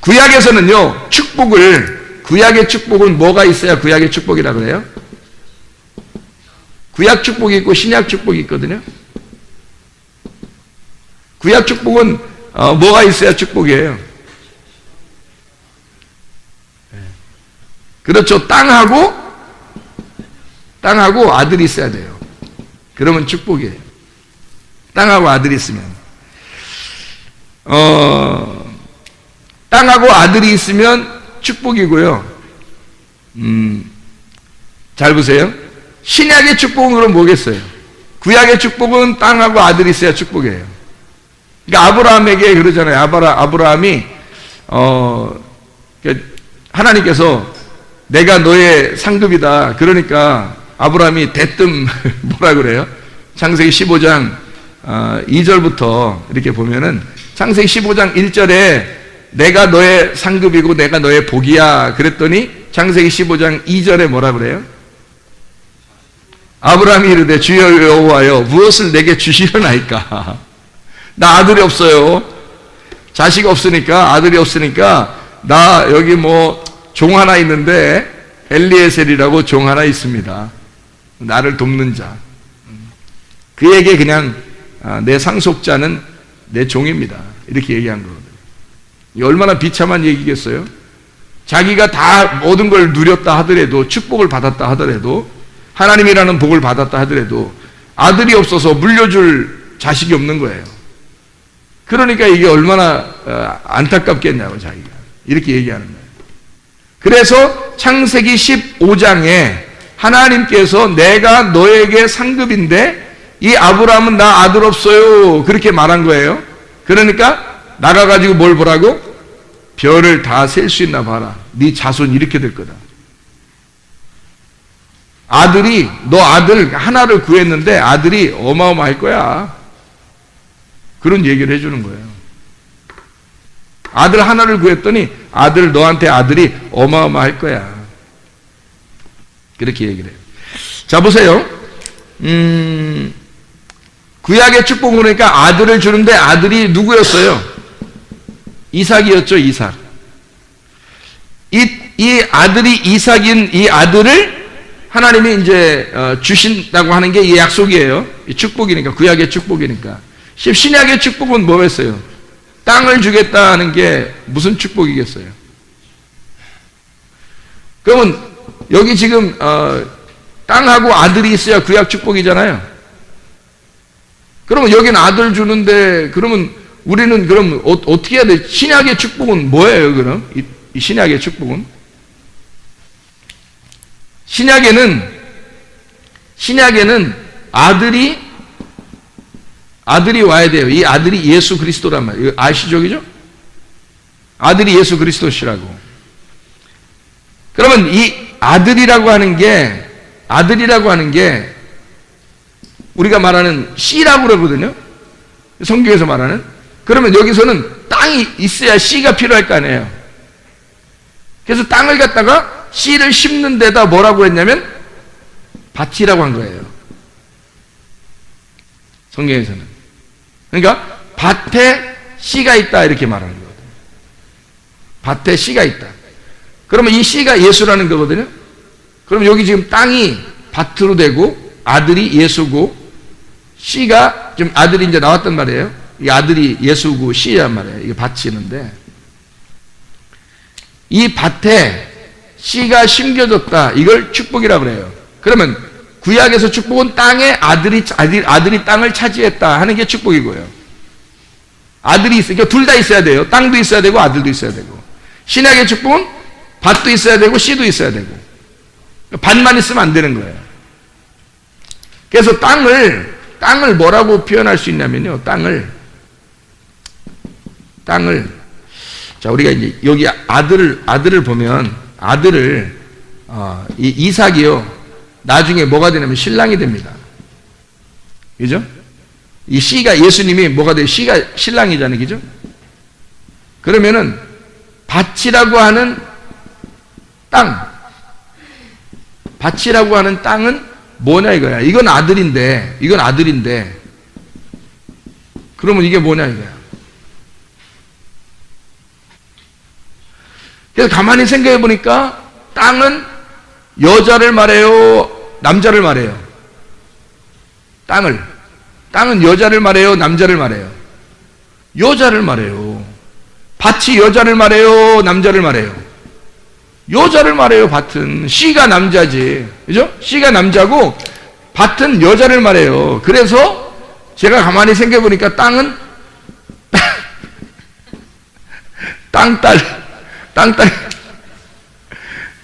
구약에서는요, 구약의 축복은 뭐가 있어야 구약의 축복이라고 그래요? 구약 축복이 있고 신약 축복이 있거든요. 구약 축복은 뭐가 있어야 축복이에요? 그렇죠. 땅하고 아들이 있어야 돼요. 그러면 축복이에요. 땅하고 아들이 있으면. 땅하고 아들이 있으면 축복이고요. 잘 보세요. 신약의 축복은 그럼 뭐겠어요? 구약의 축복은 땅하고 아들이 있어야 축복이에요. 그러니까 아브라함에게 그러잖아요. 아브라함이 하나님께서 내가 너의 상급이다. 그러니까 아브라함이 대뜸 뭐라 그래요? 창세기 15장 2절부터 이렇게 보면은 창세기 15장 1절에 내가 너의 상급이고 내가 너의 복이야. 그랬더니 창세기 15장 2절에 뭐라 그래요? 아브라함이 이르되 주여 여호와여 무엇을 내게 주시려나이까? 나 아들이 없어요. 자식 없으니까, 아들이 없으니까 나 여기 뭐 종 하나 있는데 엘리에셀이라고 종 하나 있습니다. 나를 돕는 자. 그에게 그냥 내 상속자는 내 종입니다. 이렇게 얘기한 거거든요. 얼마나 비참한 얘기겠어요? 자기가 다 모든 걸 누렸다 하더라도, 축복을 받았다 하더라도, 하나님이라는 복을 받았다 하더라도 아들이 없어서 물려줄 자식이 없는 거예요. 그러니까 이게 얼마나 안타깝겠냐고 자기가 이렇게 얘기하는 거예요. 그래서 창세기 15장에 하나님께서 내가 너에게 상급인데 이 아브라함은 나 아들 없어요 그렇게 말한 거예요. 그러니까 나가가지고 뭘 보라고? 별을 다 셀 수 있나 봐라. 네 자손 이렇게 될 거다. 너 아들 하나를 구했는데 아들이 어마어마할 거야. 그런 얘기를 해주는 거예요. 아들 하나를 구했더니 너한테 아들이 어마어마할 거야. 그렇게 얘기를 해요. 자, 보세요. 구약의 축복 그러니까 아들을 주는데 아들이 누구였어요? 이삭이었죠, 이삭. 이 아들이 이삭인 이 아들을 하나님이 이제 주신다고 하는 게 이 약속이에요. 이 축복이니까, 구약의 축복이니까. 신약의 축복은 뭐였어요? 땅을 주겠다는 게 무슨 축복이겠어요? 그러면 여기 지금 땅하고 아들이 있어야 구약 축복이잖아요. 그러면 여기는 아들 주는데 그러면 우리는 그럼 어떻게 해야 돼? 신약의 축복은 뭐예요? 그럼 이 신약의 축복은 신약에는 아들이 와야 돼요. 이 아들이 예수 그리스도란 말이에요. 아시죠? 그죠? 아들이 예수 그리스도시라고. 그러면 이 아들이라고 하는 게 우리가 말하는 씨라고 그러거든요. 성경에서 말하는. 그러면 여기서는 땅이 있어야 씨가 필요할 거 아니에요. 그래서 땅을 갖다가 씨를 심는 데다 뭐라고 했냐면 밭이라고 한 거예요. 성경에서는. 그러니까 밭에 씨가 있다 이렇게 말하는 거거든요. 밭에 씨가 있다. 그러면 이 씨가 예수라는 거거든요. 그럼 여기 지금 땅이 밭으로 되고 아들이 예수고 씨가 지금 아들이 이제 나왔단 말이에요. 이 아들이 예수고 씨란 말이에요. 이게 밭이 있는데 이 밭에 씨가 심겨졌다. 이걸 축복이라고 그래요. 그러면 구약에서 축복은 땅에 아들이 땅을 차지했다 하는 게 축복이고요. 아들이 있으니까 둘 다 있어야 돼요. 땅도 있어야 되고 아들도 있어야 되고. 신약의 축복은 밭도 있어야 되고 씨도 있어야 되고. 밭만 있으면 안 되는 거예요. 그래서 땅을 뭐라고 표현할 수 있냐면요. 땅을 자, 우리가 이제 여기 아들을 보면 이 이삭이요. 나중에 뭐가 되냐면 신랑이 됩니다. 그죠? 이 씨가 예수님이 뭐가 돼요? 씨가 신랑이잖아요. 그죠? 그러면은 밭이라고 하는 땅은 뭐냐 이거야. 이건 아들인데 그러면 이게 뭐냐 이거야. 그래서 가만히 생각해 보니까 땅은 여자를 말해요, 남자를 말해요? 땅은 여자를 말해요, 남자를 말해요? 여자를 말해요. 밭이 여자를 말해요, 남자를 말해요? 여자를 말해요. 밭은 씨가 남자지, 그죠? 씨가 남자고 밭은 여자를 말해요. 그래서 제가 가만히 생각해 보니까 땅은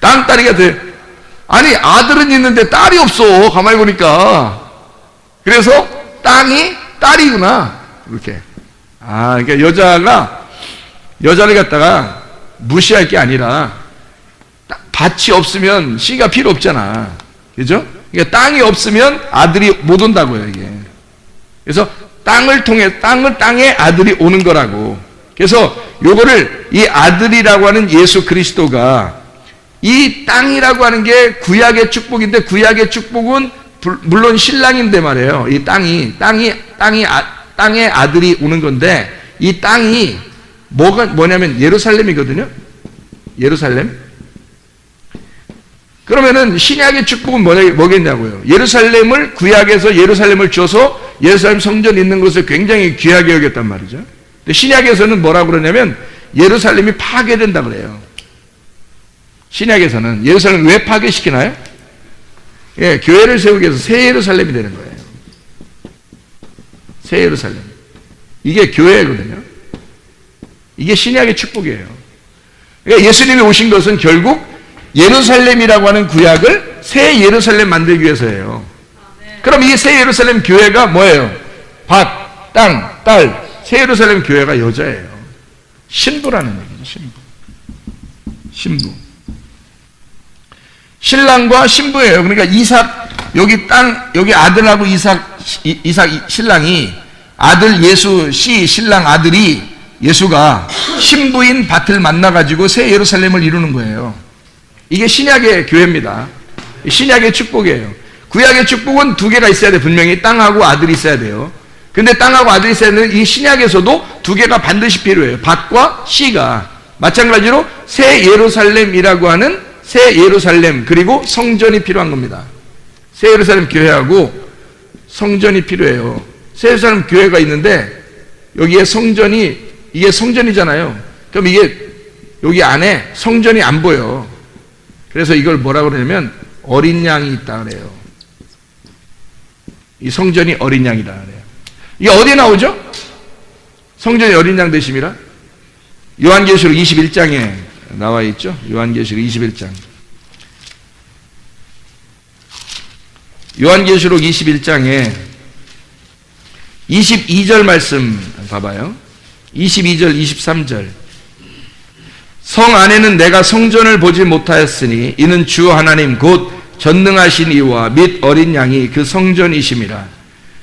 땅딸이가 돼. 아니, 아들은 있는데 딸이 없어. 가만히 보니까. 그래서 땅이 딸이구나. 이렇게. 그러니까 여자를 갖다가 무시할 게 아니라 밭이 없으면 씨가 필요 없잖아. 그죠? 그러니까 땅이 없으면 아들이 못 온다고요, 이게. 그래서 땅에 아들이 오는 거라고. 그래서 요거를 이 아들이라고 하는 예수 그리스도가 이 땅이라고 하는 게 구약의 축복인데, 구약의 축복은 물론 신랑인데 말이에요. 이 땅에 아들이 오는 건데, 이 땅이 뭐냐면 예루살렘이거든요. 예루살렘. 그러면은 신약의 축복은 뭐겠냐고요. 예루살렘을, 구약에서 예루살렘을 줘서 예루살렘 성전 있는 것을 굉장히 귀하게 여겼단 말이죠. 근데 신약에서는 뭐라고 그러냐면 예루살렘이 파괴된다 그래요. 신약에서는 예루살렘 왜 파괴시키나요? 예, 교회를 세우기 위해서 새 예루살렘이 되는 거예요. 새 예루살렘. 이게 교회거든요. 이게 신약의 축복이에요. 그러니까 예수님이 오신 것은 결국 예루살렘이라고 하는 구약을 새 예루살렘 만들기 위해서예요. 그럼 이 새 예루살렘 교회가 뭐예요? 밭, 땅, 딸. 새 예루살렘 교회가 여자예요. 신부라는 얘기죠. 신부. 신랑과 신부예요. 그러니까 이삭, 여기 아들하고 이삭 신랑이, 아들 예수, 신랑 아들이, 예수가 신부인 밭을 만나가지고 새 예루살렘을 이루는 거예요. 이게 신약의 교회입니다. 신약의 축복이에요. 구약의 축복은 두 개가 있어야 돼. 분명히 땅하고 아들이 있어야 돼요. 근데 땅하고 아들이 있어야 되는 이 신약에서도 두 개가 반드시 필요해요. 밭과 씨가. 마찬가지로 새 예루살렘이라고 하는 새 예루살렘, 그리고 성전이 필요한 겁니다. 새 예루살렘 교회하고 성전이 필요해요. 새 예루살렘 교회가 있는데 여기에 이게 성전이잖아요. 그럼 이게 여기 안에 성전이 안 보여. 그래서 이걸 뭐라고 그러냐면 어린 양이 있다 그래요. 이 성전이 어린 양이다 그래요. 이게 어디에 나오죠? 성전이 어린 양 되심이라? 요한계시록 21장에 나와 있죠. 요한계시록 21장. 요한계시록 21장에 22절 말씀 봐봐요. 22절, 23절. 성 안에는 내가 성전을 보지 못하였으니 이는 주 하나님 곧 전능하신 이와 및 어린 양이 그 성전이심이라.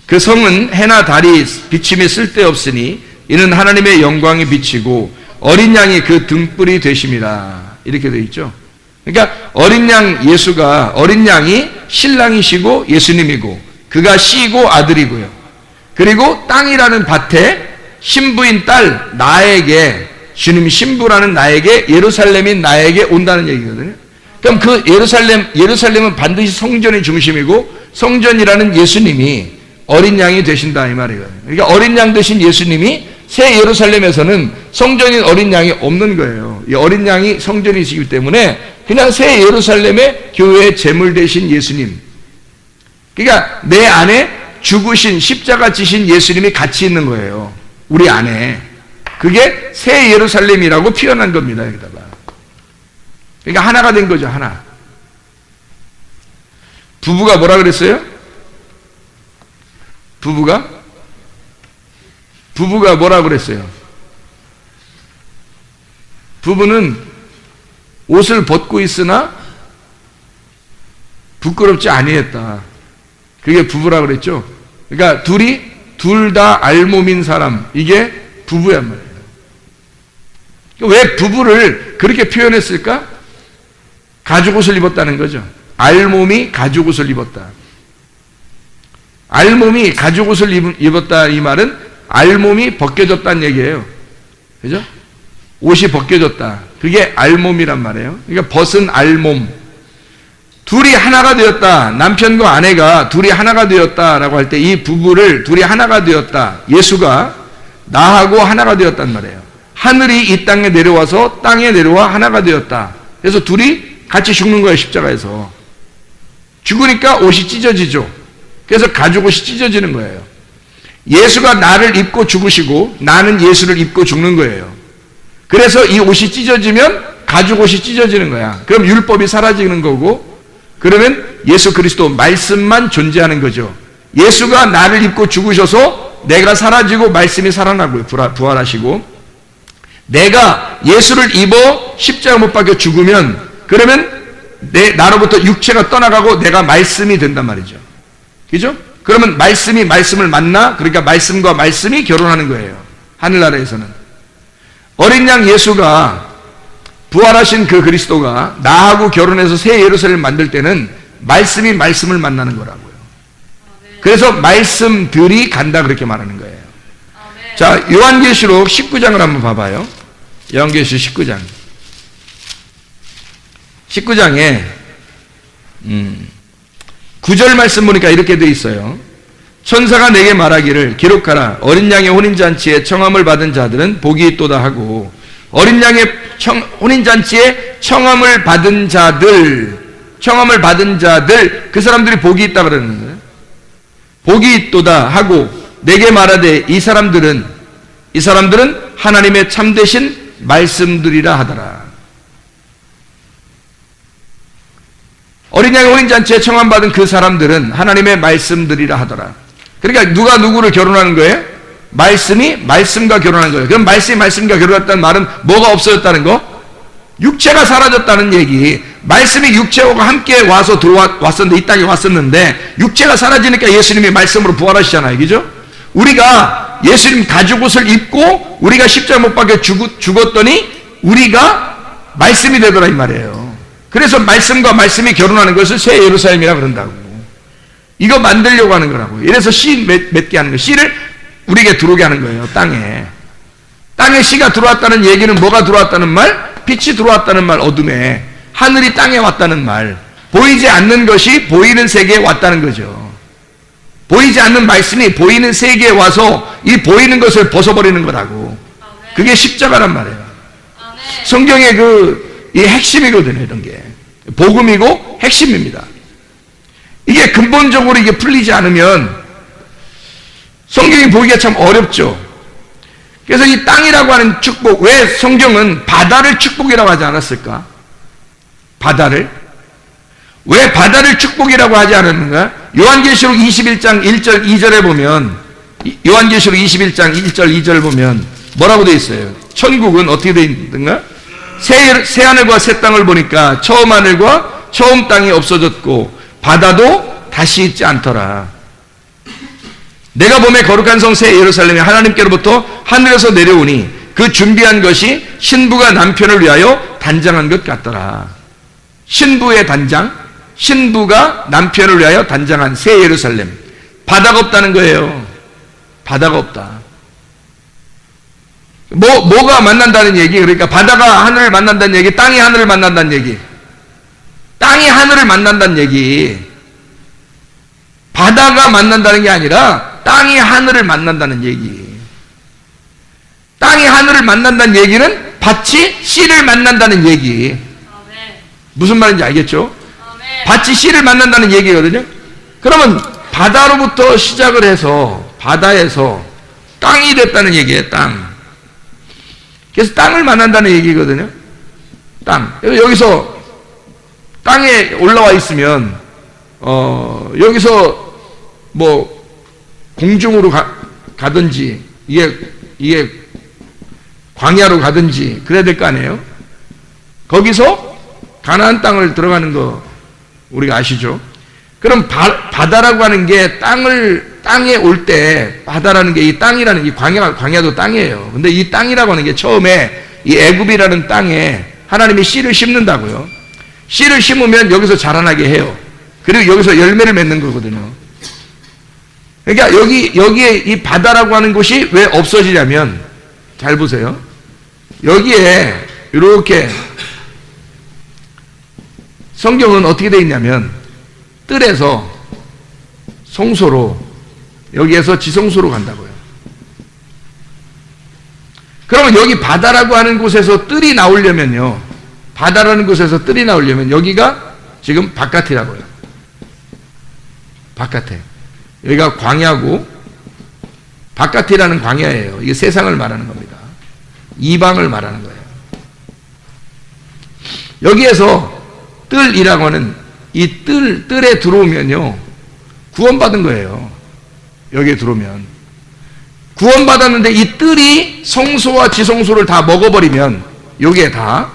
그 성은 해나 달이 비침이 쓸데없으니 이는 하나님의 영광이 비치고 어린 양이 그 등불이 되심이라. 이렇게 되어 있죠. 그러니까 어린 양 예수가, 어린 양이 신랑이시고 예수님이고, 그가 씨고 아들이고요. 그리고 땅이라는 밭에 신부인 딸 나에게, 주님 신부라는 나에게, 예루살렘인 나에게 온다는 얘기거든요. 그럼 그 예루살렘은 반드시 성전이 중심이고, 성전이라는 예수님이 어린 양이 되신다 이 말이에요. 그러니까 어린 양 되신 예수님이 새 예루살렘에서는 성전인 어린 양이 없는 거예요. 이 어린 양이 성전이시기 때문에 그냥 새 예루살렘의 교회의 제물 되신 예수님. 그러니까 내 안에 죽으신, 십자가 지신 예수님이 같이 있는 거예요. 우리 안에. 그게 새 예루살렘이라고 표현한 겁니다. 여기다가. 그러니까 하나가 된 거죠. 하나. 부부가 뭐라 그랬어요? 부부가 뭐라 그랬어요? 부부는 옷을 벗고 있으나 부끄럽지 아니했다. 그게 부부라 그랬죠. 그러니까 둘 다 알몸인 사람, 이게 부부란 말이에요. 왜 부부를 그렇게 표현했을까? 가죽옷을 입었다는 거죠. 알몸이 가죽옷을 입었다. 알몸이 가죽옷을 입었다 이 말은 알몸이 벗겨졌다는 얘기예요. 그죠? 옷이 벗겨졌다. 그게 알몸이란 말이에요. 그러니까 벗은 알몸. 둘이 하나가 되었다. 남편과 아내가 둘이 하나가 되었다라고 할 때 이 부부를 둘이 하나가 되었다. 예수가 나하고 하나가 되었단 말이에요. 하늘이 이 땅에 내려와서 땅에 내려와 하나가 되었다. 그래서 둘이 같이 죽는 거예요. 십자가에서. 죽으니까 옷이 찢어지죠. 그래서 가죽 옷이 찢어지는 거예요. 예수가 나를 입고 죽으시고 나는 예수를 입고 죽는 거예요. 그래서 이 옷이 찢어지면 가죽 옷이 찢어지는 거야. 그럼 율법이 사라지는 거고, 그러면 예수 그리스도 말씀만 존재하는 거죠. 예수가 나를 입고 죽으셔서 내가 사라지고 말씀이 살아나고요. 부활하시고, 내가 예수를 입어 십자가 못 박혀 죽으면, 그러면 나로부터 육체가 떠나가고 내가 말씀이 된단 말이죠. 그죠? 그러면 말씀이 말씀을 만나, 그러니까 말씀과 말씀이 결혼하는 거예요. 하늘나라에서는. 어린 양 예수가 부활하신 그 그리스도가 나하고 결혼해서 새 예루살렘을 만들 때는 말씀이 말씀을 만나는 거라고요. 그래서 말씀들이 간다 그렇게 말하는 거예요. 자, 요한계시록 19장을 한번 봐봐요. 요한계시록 19장. 19장에 9절 말씀 보니까 이렇게 돼 있어요. 천사가 내게 말하기를 기록하라. 어린 양의 혼인잔치에 청함을 받은 자들은 복이 있도다 하고, 어린 양의 혼인잔치에 청함을 받은 자들, 그 사람들이 복이 있다 그러는 거예요. 복이 있도다 하고 내게 말하되 이 사람들은 하나님의 참되신 말씀들이라 하더라. 어린 양의 혼인잔치에 청함받은 그 사람들은 하나님의 말씀들이라 하더라. 그러니까 누가 누구를 결혼하는 거예요? 말씀이 말씀과 결혼하는 거예요. 그럼 말씀이 말씀과 결혼했다는 말은 뭐가 없어졌다는 거? 육체가 사라졌다는 얘기. 말씀이 육체와 함께 와서 왔었는데, 이 땅에 왔었는데 육체가 사라지니까 예수님이 말씀으로 부활하시잖아요. 그죠? 우리가 예수님 가죽옷을 입고 우리가 십자가 못 박혀 죽었더니 우리가 말씀이 되더라 이 말이에요. 그래서 말씀과 말씀이 결혼하는 것을 새 예루살렘이라 그런다고. 이거 만들려고 하는 거라고. 이래서 씨 맺게 하는 거예요. 씨를 우리에게 들어오게 하는 거예요. 땅에 씨가 들어왔다는 얘기는 뭐가 들어왔다는 말? 빛이 들어왔다는 말, 어둠에. 하늘이 땅에 왔다는 말. 보이지 않는 것이 보이는 세계에 왔다는 거죠. 보이지 않는 말씀이 보이는 세계에 와서 이 보이는 것을 벗어버리는 거라고. 그게 십자가란 말이에요. 성경의 이 핵심이거든요, 이런 게. 복음이고 핵심입니다. 이게 근본적으로 이게 풀리지 않으면 성경이 보기가 참 어렵죠. 그래서 이 땅이라고 하는 축복, 왜 성경은 바다를 축복이라고 하지 않았을까? 바다를? 왜 바다를 축복이라고 하지 않았는가? 요한계시록 21장 1절 2절에 보면, 요한계시록 21장 1절 2절 보면 뭐라고 되어 있어요? 천국은 어떻게 되어 있는가? 새 하늘과 새 땅을 보니까 처음 하늘과 처음 땅이 없어졌고 바다도 다시 있지 않더라. 내가 봄에 거룩한 성 새 예루살렘이 하나님께로부터 하늘에서 내려오니 그 준비한 것이 신부가 남편을 위하여 단장한 것 같더라. 신부의 단장, 신부가 남편을 위하여 단장한 새 예루살렘. 바다가 없다는 거예요. 바다가 없다. 뭐가 만난다는 얘기? 그러니까 바다가 하늘을 만난다는 얘기, 땅이 하늘을 만난다는 얘기. 땅이 하늘을 만난다는 얘기. 바다가 만난다는 게 아니라 땅이 하늘을 만난다는 얘기. 땅이 하늘을 만난다는 얘기는 밭이 씨를 만난다는 얘기. 무슨 말인지 알겠죠? 밭이 씨를 만난다는 얘기거든요. 그러면 바다로부터 시작을 해서 바다에서 땅이 됐다는 얘기예요. 땅. 그래서 땅을 만난다는 얘기거든요. 땅. 여기서 땅에 올라와 있으면 여기서 뭐 공중으로 가든지 이게 광야로 가든지 그래야 될 거 아니에요. 거기서 가나안 땅을 들어가는 거 우리가 아시죠? 그럼 바다라고 하는 게 땅에 올 때 바다라는 게 이 땅이라는 이 광야도 땅이에요. 근데 이 땅이라고 하는 게 처음에 이 애굽이라는 땅에 하나님이 씨를 심는다고요. 씨를 심으면 여기서 자라나게 해요. 그리고 여기서 열매를 맺는 거거든요. 그러니까 여기에 이 바다라고 하는 곳이 왜 없어지냐면, 잘 보세요. 여기에 이렇게 성경은 어떻게 되어 있냐면 뜰에서 성소로, 여기에서 지성소로 간다고요. 그러면 여기 바다라고 하는 곳에서 뜰이 나오려면요, 바다라는 곳에서 뜰이 나오려면 여기가 지금 바깥이라고요. 바깥에. 여기가 광야고, 바깥이라는 광야예요. 이게 세상을 말하는 겁니다. 이방을 말하는 거예요. 여기에서 뜰이라고 하는 이 뜰에 들어오면요, 구원받은 거예요. 여기에 들어오면. 구원받았는데 이 뜰이 성소와 지성소를 다 먹어버리면, 요게 다,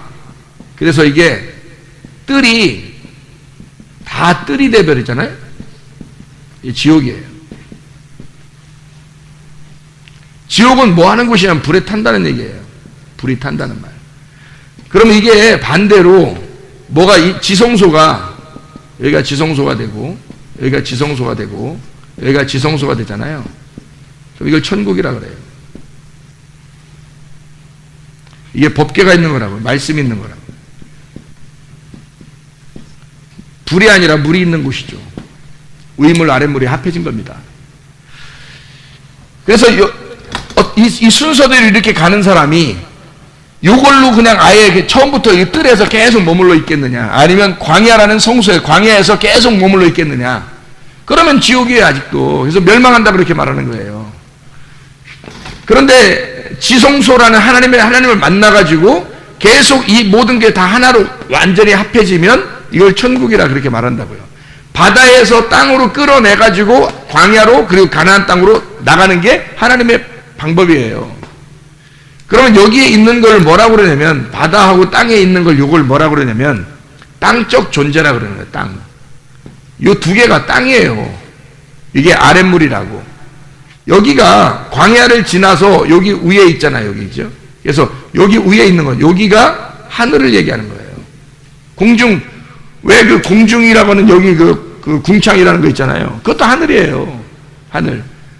그래서 이게 뜰이 다 뜰이 돼버리잖아요. 이 지옥이에요. 지옥은 뭐 하는 곳이냐면 불에 탄다는 얘기예요. 불이 탄다는 말. 그럼 이게 반대로 뭐가 이 지성소가, 여기가 지성소가 되고, 여기가 지성소가 되고, 여기가 지성소가 되잖아요. 그럼 이걸 천국이라 그래요. 이게 법궤가 있는 거라고, 말씀이 있는 거라고. 불이 아니라 물이 있는 곳이죠. 위물 아랫물이 합해진 겁니다. 그래서 이 순서대로 이렇게 가는 사람이 이걸로 그냥 아예 처음부터 이 뜰에서 계속 머물러 있겠느냐, 아니면 광야라는 성소에, 광야에서 계속 머물러 있겠느냐, 그러면 지옥이에요 아직도. 그래서 멸망한다 그렇게 말하는 거예요. 그런데 지성소라는 하나님을 만나가지고 계속 이 모든 게 다 하나로 완전히 합해지면 이걸 천국이라 그렇게 말한다고요. 바다에서 땅으로 끌어내가지고 광야로, 그리고 가나안 땅으로 나가는 게 하나님의 방법이에요. 그러면 여기에 있는 걸 뭐라고 그러냐면, 바다하고 땅에 있는 걸 요걸 뭐라고 그러냐면 땅적 존재라 그러는 거예요. 땅. 요 두 개가 땅이에요. 이게 아랫물이라고. 여기가 광야를 지나서 여기 위에 있잖아요. 여기죠. 그래서 여기 위에 있는 건, 여기가 하늘을 얘기하는 거예요. 공중, 왜 그 공중이라고 하는 여기 그 궁창이라는 거 있잖아요. 그것도 하늘이에요.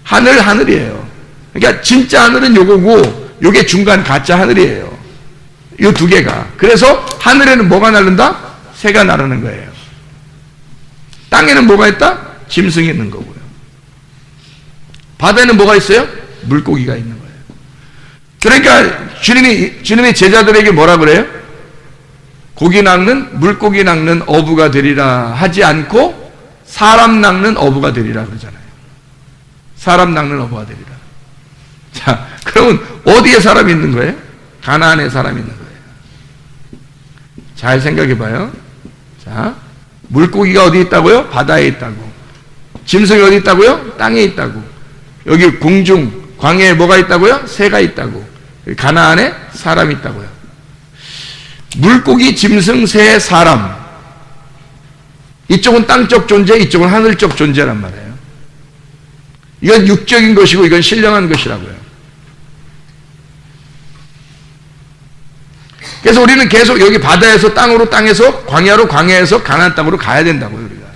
하늘이에요. 그러니까 진짜 하늘은 요거고, 요게 중간 가짜 하늘이에요. 요 두 개가. 그래서 하늘에는 뭐가 나른다? 새가 나르는 거예요. 땅에는 뭐가 있다? 짐승이 있는 거고요. 바다에는 뭐가 있어요? 물고기가 있는 거예요. 그러니까 주님이 제자들에게 뭐라 그래요? 고기 낚는, 물고기 낚는 어부가 되리라 하지 않고 사람 낚는 어부가 되리라 그러잖아요. 사람 낚는 어부가 되리라. 자, 그러면 어디에 사람이 있는 거예요? 가나안에 사람이 있는 거예요. 잘 생각해 봐요. 자, 물고기가 어디 있다고요? 바다에 있다고. 짐승이 어디 있다고요? 땅에 있다고. 여기 공중, 광야에 뭐가 있다고요? 새가 있다고. 가나안에 사람이 있다고요. 물고기, 짐승, 새, 사람. 이쪽은 땅적 존재, 이쪽은 하늘적 존재란 말이에요. 이건 육적인 것이고 이건 신령한 것이라고요. 그래서 우리는 계속 여기 바다에서 땅으로, 땅에서 광야로, 광야에서 가나안 땅으로 가야 된다고요. 우리가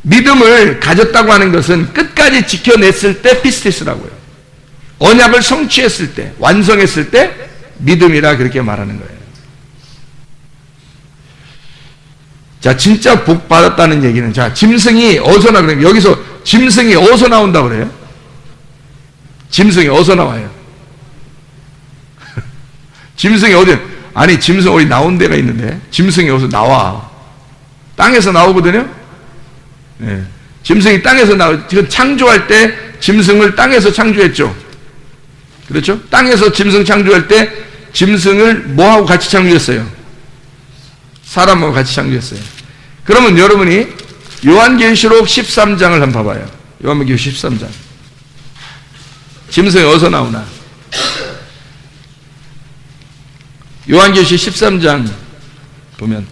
믿음을 가졌다고 하는 것은 끝까지 지켜냈을 때 피스티스라고요. 언약을 성취했을 때, 완성했을 때 믿음이라 그렇게 말하는 거예요. 자, 진짜 복 받았다는 얘기는, 자, 짐승이 어디서 나 그래요? 여기서 짐승이 어디서 나온다고 그래요? 짐승이 어디서 나와요? 짐승이 어디, 아니, 짐승 어디 나온 데가 있는데, 짐승이 어디서 나와? 땅에서 나오거든요? 네. 짐승이 땅에서 지금 창조할 때 짐승을 땅에서 창조했죠. 그렇죠? 땅에서 짐승 창조할 때 짐승을 뭐하고 같이 창조했어요? 사람하고 같이 창조했어요. 그러면 여러분이 요한계시록 13장을 한번 봐봐요. 요한계시록 13장. 짐승이 어디서 나오나? 요한계시록 13장 보면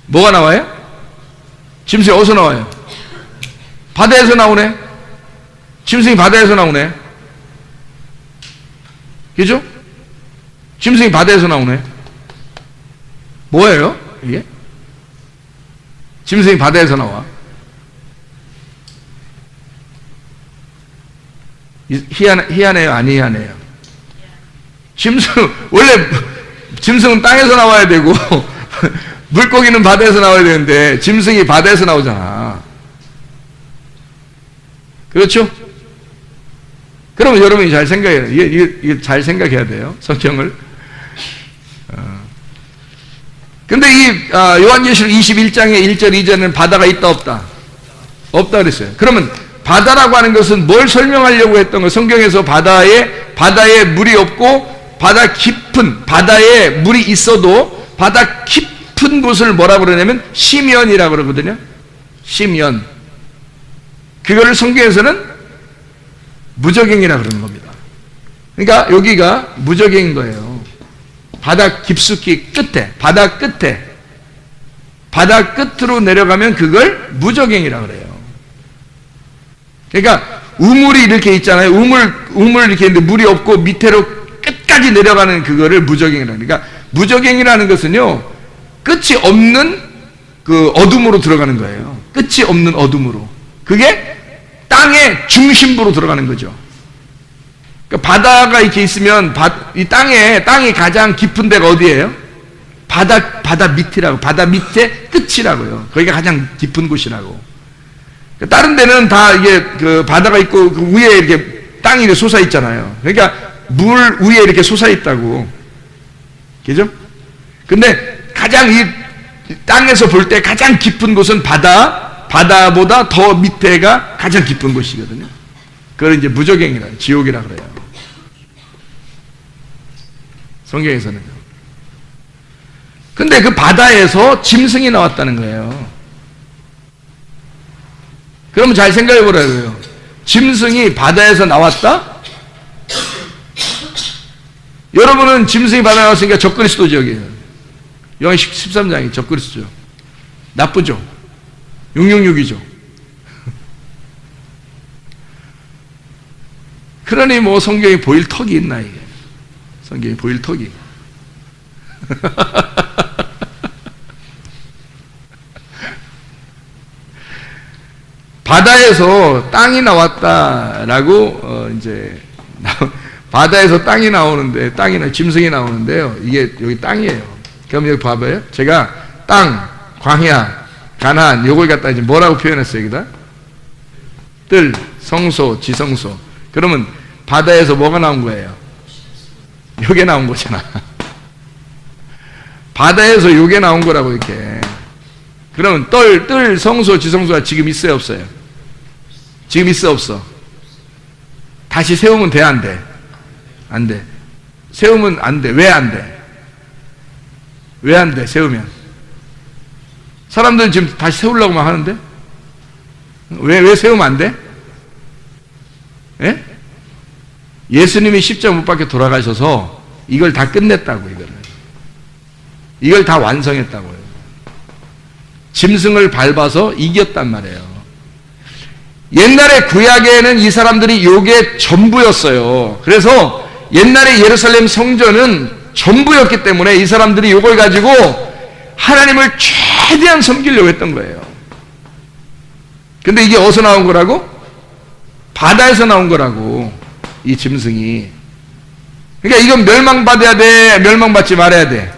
뭐가 나와요? 짐승이 어디서 나와요? 바다에서 나오네. 짐승이 바다에서 나오네. 그죠? 짐승이 바다에서 나오네. 뭐예요? 이게? 짐승이 바다에서 나와. 희한해요? 안 희한해요? 짐승, 원래 짐승은 땅에서 나와야 되고 물고기는 바다에서 나와야 되는데 짐승이 바다에서 나오잖아. 그렇죠? 그러면 여러분이 잘 생각해요. 이게 잘 생각해야 돼요. 성경을. 근데 이 요한계시록 21장의 1절 2절은 바다가 있다 없다? 없다 그랬어요. 그러면 바다라고 하는 것은 뭘 설명하려고 했던 거? 성경에서 바다에 물이 없고 바다 깊은 바다에 물이 있어도 바다 깊은 곳을 뭐라고 그러냐면 심연이라고 그러거든요. 심연. 그거를 성경에서는 무저갱이라고 그러는 겁니다. 그러니까 여기가 무저갱인 거예요. 바다 깊숙이 끝에, 바다 끝에, 바다 끝으로 내려가면 그걸 무저갱이라고 그래요. 그러니까 우물이 이렇게 있잖아요. 우물 이렇게 있는데 물이 없고 밑으로 끝까지 내려가는 그거를 무저갱이라고. 그러니까 무저갱이라는 것은요, 끝이 없는 그 어둠으로 들어가는 거예요. 끝이 없는 어둠으로. 그게 땅의 중심부로 들어가는 거죠. 그러니까 바다가 이렇게 있으면 이 땅이 가장 깊은 데가 어디예요? 바다 밑이라고. 바다 밑에 끝이라고요. 거기가 가장 깊은 곳이라고. 다른 데는 다 이게 그 바다가 있고 그 위에 이렇게 땅이 이렇게 솟아 있잖아요. 그러니까 물 위에 이렇게 솟아 있다고. 그죠? 근데 가장 이 땅에서 볼 때 가장 깊은 곳은 바다보다 더 밑에가 가장 깊은 곳이거든요. 그걸 이제 무저갱이라, 지옥이라 그래요. 성경에서는. 근데 그 바다에서 짐승이 나왔다는 거예요. 그러면 잘 생각해 보라고요. 짐승이 바다에서 나왔다? 여러분은 짐승이 바다에 나왔으니까 적그리스도죠, 여기. 요한계시록 13장이 적그리스도죠. 나쁘죠. 666이죠. 그러니 뭐 성경이 보일 턱이 있나 이게. 성경이 보일 턱이. 바다에서 땅이 나왔다라고 이제 바다에서 땅이 나오는데 짐승이 나오는데요. 이게 여기 땅이에요. 그럼 여기 봐봐요. 제가 땅, 광야, 가나안 요걸 갖다 이제 뭐라고 표현했어요, 여기다? 뜰, 성소, 지성소. 그러면 바다에서 뭐가 나온 거예요? 요게 나온 거잖아. 바다에서 요게 나온 거라고 이렇게. 그러면 뜰, 성소, 지성소가 지금 있어요, 없어요? 지금 있어, 없어? 다시 세우면 돼, 안 돼? 안 돼. 세우면 안 돼. 왜 안 돼? 왜 안 돼, 세우면? 사람들은 지금 다시 세우려고 막 하는데? 왜 세우면 안 돼? 예? 예수님이 십자가 못 박혀 돌아가셔서 이걸 다 끝냈다고, 이걸 다 완성했다고요. 짐승을 밟아서 이겼단 말이에요. 옛날에 구약에는 이 사람들이 요게 전부였어요. 그래서 옛날에 예루살렘 성전은 전부였기 때문에 이 사람들이 요걸 가지고 하나님을 최대한 섬기려고 했던 거예요. 근데 이게 어디서 나온 거라고? 바다에서 나온 거라고, 이 짐승이. 그러니까 이건 멸망받아야 돼, 멸망받지 말아야 돼?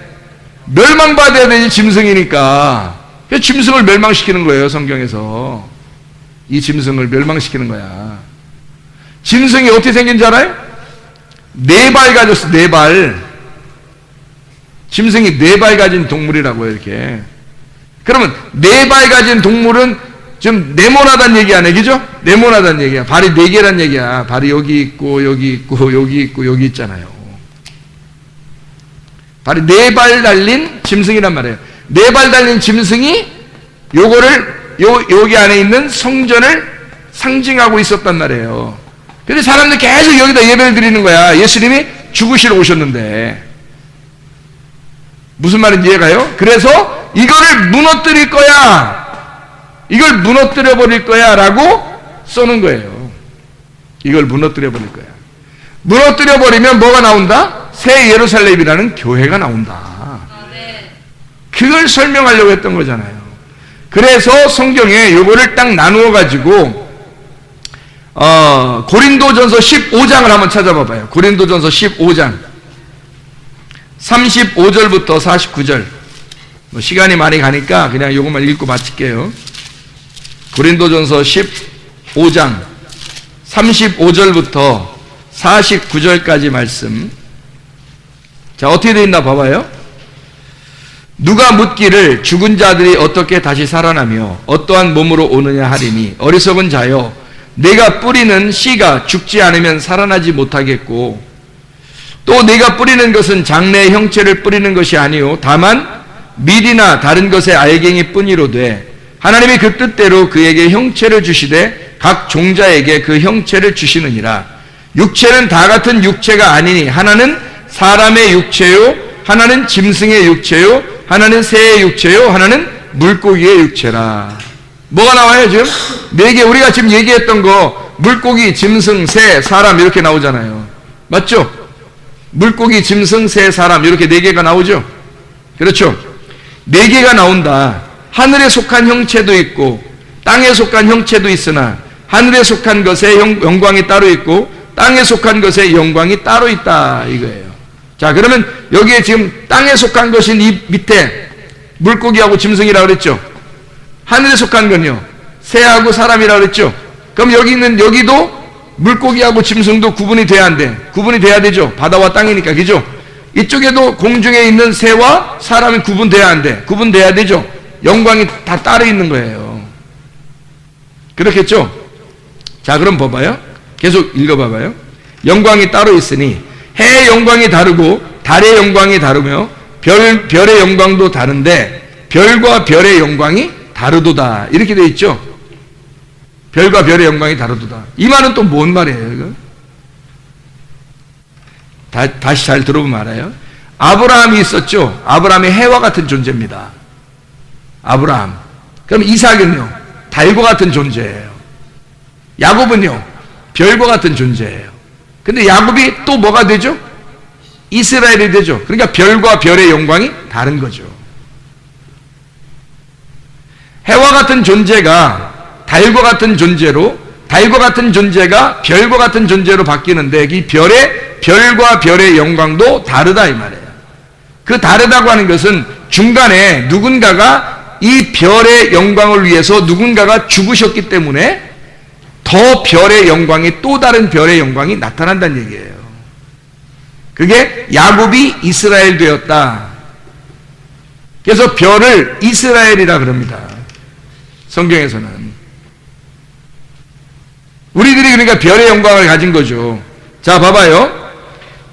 멸망받아야 되지, 짐승이니까. 그래서 짐승을 멸망시키는 거예요, 성경에서. 이 짐승을 멸망시키는 거야. 짐승이 어떻게 생긴 줄 알아요? 4발 가졌어, 4발. 짐승이 4발 가진 동물이라고요, 이렇게. 그러면 4발 가진 동물은 좀 네모나다는 얘기 아니에요, 그죠? 네모나다는 얘기야. 발이 4개란 얘기야. 발이 여기 있고, 여기 있고, 여기 있고, 여기 있잖아요. 발이 4발 달린 짐승이란 말이에요. 4발 달린 짐승이 요거를 여기 안에 있는 성전을 상징하고 있었단 말이에요. 근데 사람들 계속 여기다 예배를 드리는 거야. 예수님이 죽으시러 오셨는데. 무슨 말인지 이해가요? 그래서 이거를 무너뜨릴 거야. 이걸 무너뜨려 버릴 거야 라고 써는 거예요. 이걸 무너뜨려 버릴 거야. 무너뜨려 버리면 뭐가 나온다? 새 예루살렘이라는 교회가 나온다. 그걸 설명하려고 했던 거잖아요. 그래서 성경에 요거를 딱 나누어 가지고 고린도전서 15장을 한번 찾아봐봐요. 고린도전서 15장. 35절부터 49절. 시간이 많이 가니까 그냥 이것만 읽고 마칠게요. 고린도전서 15장 35절부터 49절까지 말씀. 자, 어떻게 되어 있나 봐봐요. 누가 묻기를 죽은 자들이 어떻게 다시 살아나며 어떠한 몸으로 오느냐 하리니, 어리석은 자여, 내가 뿌리는 씨가 죽지 않으면 살아나지 못하겠고, 또 내가 뿌리는 것은 장래의 형체를 뿌리는 것이 아니요 다만 밀이나 다른 것의 알갱이 뿐이로되, 하나님이 그 뜻대로 그에게 형체를 주시되 각 종자에게 그 형체를 주시느니라. 육체는 다 같은 육체가 아니니 하나는 사람의 육체요, 하나는 짐승의 육체요, 하나는 새의 육체요, 하나는 물고기의 육체라. 뭐가 나와요 지금? 네 개. 우리가 지금 얘기했던 거 물고기, 짐승, 새, 사람 이렇게 나오잖아요. 맞죠? 물고기, 짐승, 새, 사람 이렇게 네 개가 나오죠? 그렇죠? 네 개가 나온다. 하늘에 속한 형체도 있고 땅에 속한 형체도 있으나 하늘에 속한 것의 영광이 따로 있고 땅에 속한 것의 영광이 따로 있다 이거예요. 자, 그러면 여기에 지금 땅에 속한 것인 이 밑에 물고기하고 짐승이라고 그랬죠? 하늘에 속한 건요 새하고 사람이라고 그랬죠? 그럼 여기 있는 여기도 물고기하고 짐승도 구분이 돼야 안 돼? 구분이 돼야 되죠? 바다와 땅이니까, 그죠? 이쪽에도 공중에 있는 새와 사람이 구분돼야 안 돼? 구분돼야 되죠? 영광이 다 따로 있는 거예요. 그렇겠죠? 자, 그럼 봐봐요. 계속 읽어봐봐요. 영광이 따로 있으니 해의 영광이 다르고 달의 영광이 다르며 별의 영광도 다른데 별과 별의 영광이 다르도다. 이렇게 돼 있죠? 별과 별의 영광이 다르도다. 이 말은 또 뭔 말이에요, 이거? 다시 잘 들어보면 알아요. 아브라함이 있었죠? 아브라함이 해와 같은 존재입니다. 아브라함. 그럼 이삭은요? 달과 같은 존재예요. 야곱은요? 별과 같은 존재예요. 근데 야곱이 또 뭐가 되죠? 이스라엘이 되죠. 그러니까 별과 별의 영광이 다른 거죠. 해와 같은 존재가 달과 같은 존재로, 달과 같은 존재가 별과 같은 존재로 바뀌는데 이 별과 별의 영광도 다르다 이 말이에요. 그 다르다고 하는 것은 중간에 누군가가 이 별의 영광을 위해서 누군가가 죽으셨기 때문에 더 별의 영광이, 또 다른 별의 영광이 나타난다는 얘기예요. 그게 야곱이 이스라엘 되었다. 그래서 별을 이스라엘이라 그럽니다. 성경에서는. 우리들이 그러니까 별의 영광을 가진 거죠. 자, 봐봐요.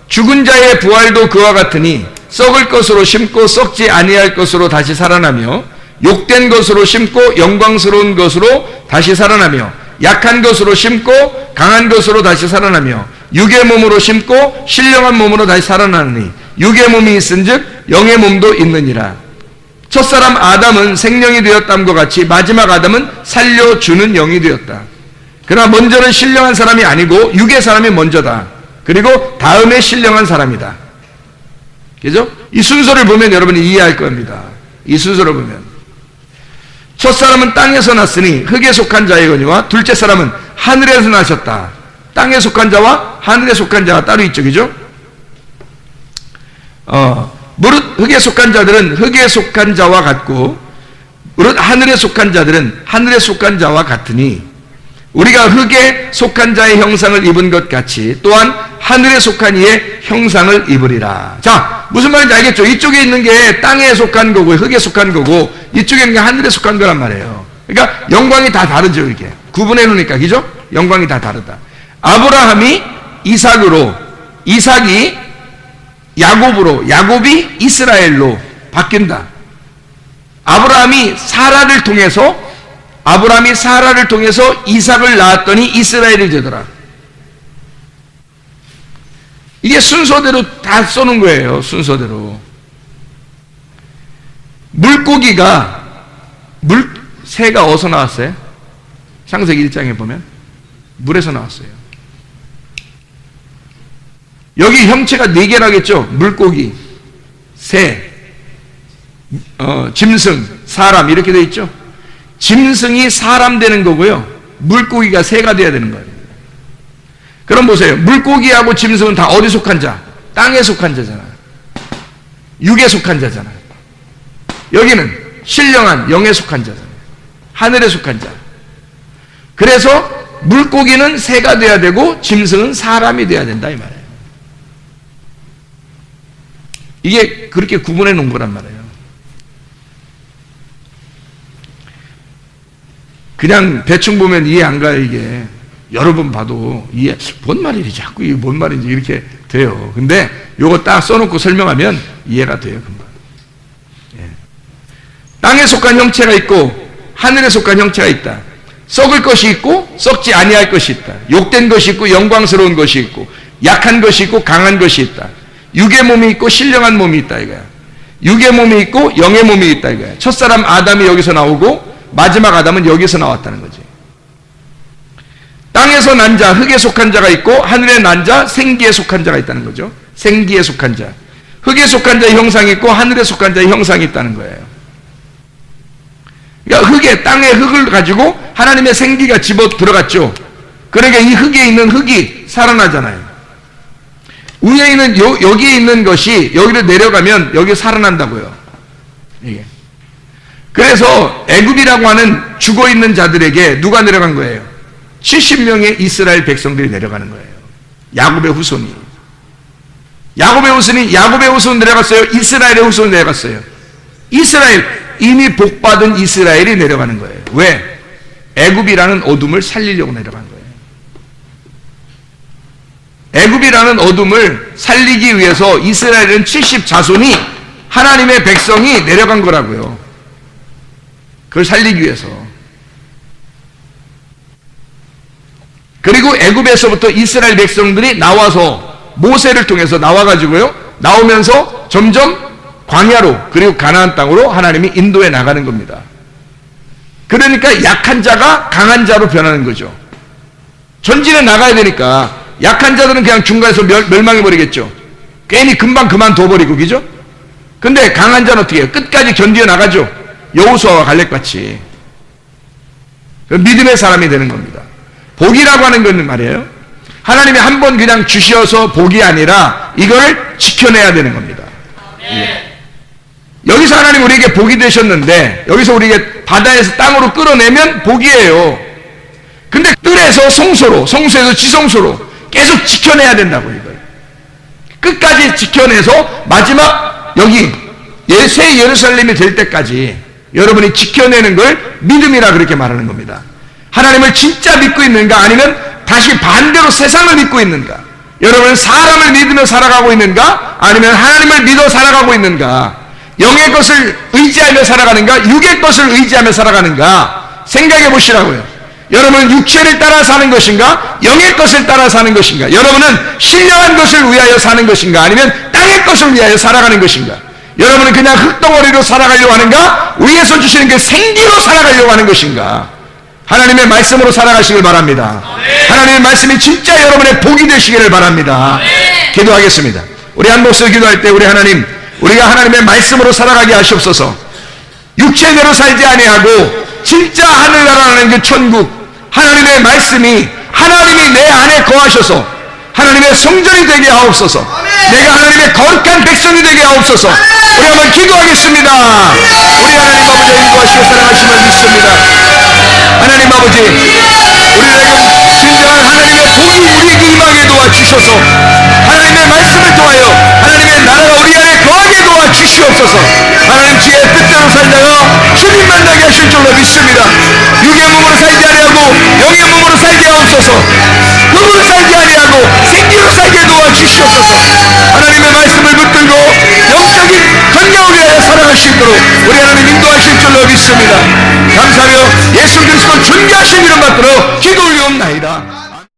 죽은 자의 부활도 그와 같으니 썩을 것으로 심고 썩지 아니할 것으로 다시 살아나며, 욕된 것으로 심고 영광스러운 것으로 다시 살아나며, 약한 것으로 심고 강한 것으로 다시 살아나며, 육의 몸으로 심고 신령한 몸으로 다시 살아나니 육의 몸이 있은즉 영의 몸도 있느니라. 첫사람 아담은 생명이 되었담과 같이 마지막 아담은 살려주는 영이 되었다. 그러나 먼저는 신령한 사람이 아니고 육의 사람이 먼저다. 그리고 다음에 신령한 사람이다. 그죠? 이 순서를 보면 여러분이 이해할 겁니다. 이 순서를 보면 첫사람은 땅에서 났으니 흙에 속한 자이거니와 둘째 사람은 하늘에서 나셨다. 땅에 속한 자와 하늘에 속한 자가 따로 있죠. 그죠? 무릇 흙에 속한 자들은 흙에 속한 자와 같고 무릇 하늘에 속한 자들은 하늘에 속한 자와 같으니 우리가 흙에 속한 자의 형상을 입은 것 같이 또한 하늘에 속한 이의 형상을 입으리라. 자, 무슨 말인지 알겠죠? 이쪽에 있는 게 땅에 속한 거고 흙에 속한 거고 이쪽에 있는 게 하늘에 속한 거란 말이에요. 그러니까 영광이 다 다르죠. 이렇게 구분해 놓으니까. 그죠? 영광이 다 다르다. 아브라함이 이삭으로, 이삭이 야곱으로, 야곱이 이스라엘로 바뀐다. 아브라함이 사라를 통해서 이삭을 낳았더니 이스라엘이 되더라. 이게 순서대로 다 써놓은 거예요. 순서대로. 물고기가, 새가 어디서 나왔어요? 창세기 1장에 보면 물에서 나왔어요. 여기 형체가 4개라겠죠? 물고기, 새, 짐승, 사람 이렇게 돼 있죠? 짐승이 사람 되는 거고요. 물고기가 새가 돼야 되는 거예요. 그럼 보세요. 물고기하고 짐승은 다 어디 속한 자? 땅에 속한 자잖아요. 육에 속한 자잖아요. 여기는 신령한 영에 속한 자잖아요. 하늘에 속한 자. 그래서 물고기는 새가 돼야 되고 짐승은 사람이 돼야 된다 이 말이에요. 이게 그렇게 구분해 놓은 거란 말이에요. 그냥 대충 보면 이해 안 가요. 이게 여러 번 봐도 이해, 뭔 말인지 자꾸 이게 뭔 말인지 이렇게 돼요. 근데 요거 딱 써놓고 설명하면 이해가 돼요. 금방. 예. 땅에 속한 형체가 있고 하늘에 속한 형체가 있다. 썩을 것이 있고 썩지 아니할 것이 있다. 욕된 것이 있고 영광스러운 것이 있고 약한 것이 있고 강한 것이 있다. 육의 몸이 있고 신령한 몸이 있다 이거야. 육의 몸이 있고 영의 몸이 있다 이거야. 첫사람 아담이 여기서 나오고 마지막 아담은 여기서 나왔다는 거지. 땅에서 난 자, 흙에 속한 자가 있고 하늘에 난 자, 생기에 속한 자가 있다는 거죠. 생기에 속한 자. 흙에 속한 자의 형상이 있고 하늘에 속한 자의 형상이 있다는 거예요. 그러니까 흙에, 땅에 흙을 가지고 하나님의 생기가 집어 들어갔죠. 그러니까 이 흙에 있는 흙이 살아나잖아요. 위에 있는 여기에 있는 것이 여기로 내려가면 여기 살아난다고요. 이게. 그래서 애굽이라고 하는 죽어 있는 자들에게 누가 내려간 거예요? 70명의 이스라엘 백성들이 내려가는 거예요. 야곱의 후손이. 야곱의 후손 내려갔어요? 이스라엘의 후손 내려갔어요? 이스라엘, 이미 복받은 이스라엘이 내려가는 거예요. 왜? 애굽이라는 어둠을 살리려고 내려간 거예요. 애굽이라는 어둠을 살리기 위해서 이스라엘은 70자손이 하나님의 백성이 내려간 거라고요. 그걸 살리기 위해서. 그리고 애굽에서부터 이스라엘 백성들이 나와서 모세를 통해서 나와가지고요, 나오면서 점점 광야로 그리고 가나안 땅으로 하나님이 인도해 나가는 겁니다. 그러니까 약한 자가 강한 자로 변하는 거죠. 전진해 나가야 되니까 약한 자들은 그냥 중간에서 멸망해 버리겠죠. 괜히 금방 그만둬버리고, 그죠? 근데 강한 자는 어떻게 해요? 끝까지 견디어 나가죠. 여호수아와 갈렙같이. 믿음의 사람이 되는 겁니다. 복이라고 하는 건 말이에요, 하나님이 한 번 그냥 주셔서 복이 아니라 이걸 지켜내야 되는 겁니다. 예. 여기서 하나님 우리에게 복이 되셨는데 여기서 우리에게 바다에서 땅으로 끌어내면 복이에요. 근데 뜰에서 송소로, 송수에서 지송소로 계속 지켜내야 된다고. 이걸 끝까지 지켜내서 마지막 여기 새 예루살렘이 될 때까지 여러분이 지켜내는 걸 믿음이라 그렇게 말하는 겁니다. 하나님을 진짜 믿고 있는가, 아니면 다시 반대로 세상을 믿고 있는가? 여러분은 사람을 믿으며 살아가고 있는가, 아니면 하나님을 믿어 살아가고 있는가? 영의 것을 의지하며 살아가는가, 육의 것을 의지하며 살아가는가? 생각해 보시라고요. 여러분은 육체를 따라 사는 것인가, 영의 것을 따라 사는 것인가? 여러분은 신령한 것을 위하여 사는 것인가, 아니면 땅의 것을 위하여 살아가는 것인가? 여러분은 그냥 흙덩어리로 살아가려고 하는가, 위에서 주시는 그 생기로 살아가려고 하는 것인가? 하나님의 말씀으로 살아가시길 바랍니다. 하나님의 말씀이 진짜 여러분의 복이 되시기를 바랍니다. 기도하겠습니다. 우리 한 목소리 기도할 때, 우리 하나님, 우리가 하나님의 말씀으로 살아가게 하시옵소서. 육체대로 살지 아니하고 진짜 하늘나라라는 그 천국, 하나님의 말씀이, 하나님이 내 안에 거하셔서 하나님의 성전이 되게 하옵소서. 내가 하나님의 거룩한 백성이 되게 하옵소서. 우리 한번 기도하겠습니다. 우리 하나님 아버지 인도하시고 사랑하심을 믿습니다. 하나님 아버지, 우리에게 진정한 하나님의 복이 우리에게 임하게 도와주셔서 하나님의 말씀을 통하여 하나님의 나라가 우리 안에 거하게 도와주시옵소서. 하나님 주의 뜻대로 살다가 주님 만나게 하실 줄로 믿습니다. 육의 몸으로 살지 아니하고 영의 몸으로 살게 하옵소서. 흙으로 살지 아니하고 생기로 살게 도와주시옵소서. 하나님의 말씀을 붙들고 영적인 건강을 위하여 살아갈 수 있도록 우리 하나님 인도하실 줄로 믿습니다. 감사하며 예수 그리스도 존귀하신 이름 받들어 기도 올리옵나이다.